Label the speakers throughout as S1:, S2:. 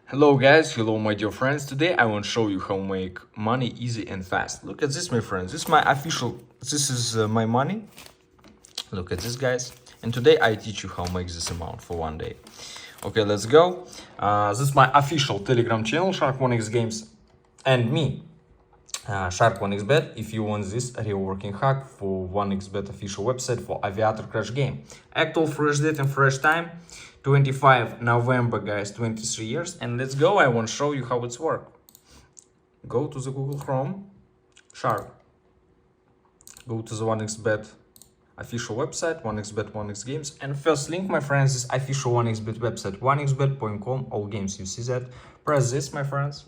S1: Hello guys, hello my dear friends. Today I want to show you how to make money easy and fast. Look at this, my friends. This is my money. Look at this, guys. And today I teach you how to make this amount for one day. Okay, let's go. This is my official Telegram channel, Shark1x Games, and me, Shark1xBet. If you want this real working hack for 1xBet official website for Aviator Crash game. Actual fresh date and fresh time. 25 November, guys, 23 years. And let's go. I want to show you how it's work. Go to the Google Chrome, Shark. Go to the 1xBet official website, 1xBet, 1x Games. And first link, my friends, is official 1xBet website, 1xBet.com, all games. You see that? Press this, my friends.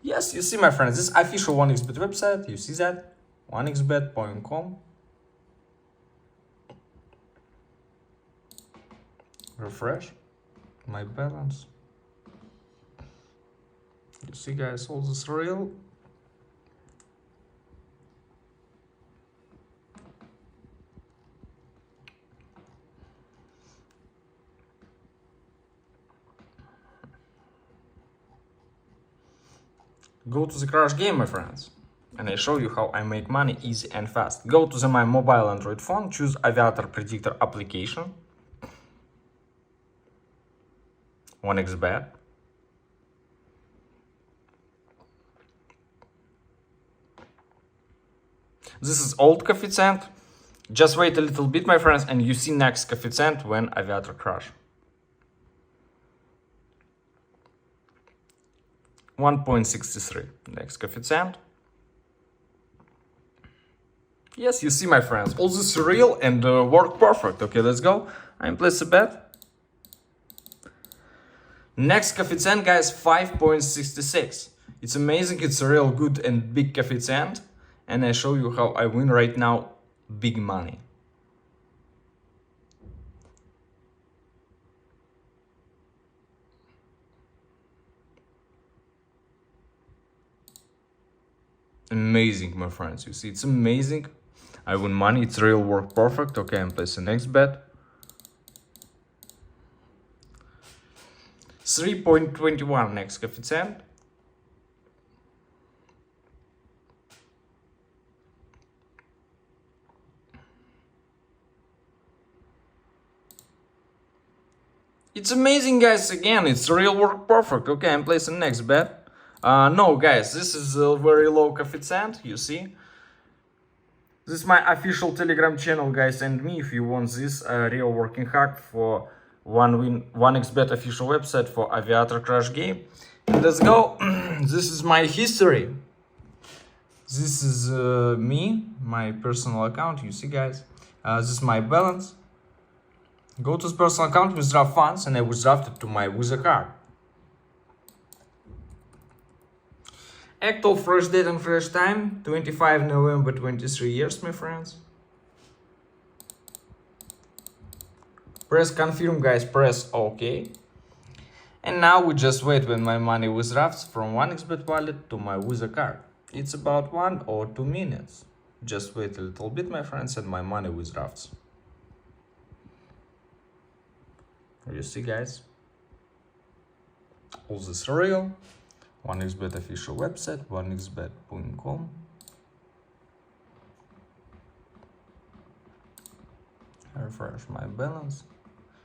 S1: Yes, you see, my friends, this official 1xBet website. You see that? 1xBet.com. Refresh my balance. You see, guys, all this real. Go to the crash game, my friends, and I show you how I make money easy and fast. Go to my mobile Android phone, choose Aviator Predictor application, 1xBet. This is old coefficient. Just wait a little bit, my friends, and you see next coefficient when Aviator crash. 1.63 next coefficient. Yes, you see, my friends, all this is real and work perfect. Okay, let's go. I'm place a bet. Next coefficient, guys, 5.66. It's amazing. It's a real good and big coefficient. And I show you how I win right now big money. Amazing, my friends. You see, it's amazing. I win money. It's real work perfect. Okay, I'm placing the next bet. 3.21 next coefficient. It's amazing, guys. Again, it's real work perfect. Okay, I'm placing next bet. No, guys, this is a very low coefficient. You see, this is my official Telegram channel, guys, and me. If you want this real working hack for 1xBet official website for Aviator Crash game, let's go. This is my history. This is me, my personal account. You see, guys, this is my balance. Go to the personal account, withdraw funds, and I withdraw it to my Visa card. Actual fresh date and fresh time, 25 November, 23 years, my friends. Press confirm, guys, press OK. And now we just wait when my money withdraws from 1xBet wallet to my Visa card. It's about 1 or 2 minutes. Just wait a little bit, my friends, and my money withdraws. You see, guys, all this real. 1xBet official website, 1xBet.com. Refresh my balance.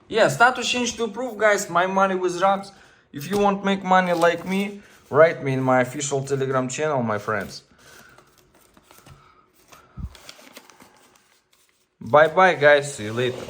S1: Yeah, status change to approve, guys. My money withdraws. If you want to make money like me, write me in my official Telegram channel, my friends. Bye bye, guys. See you later.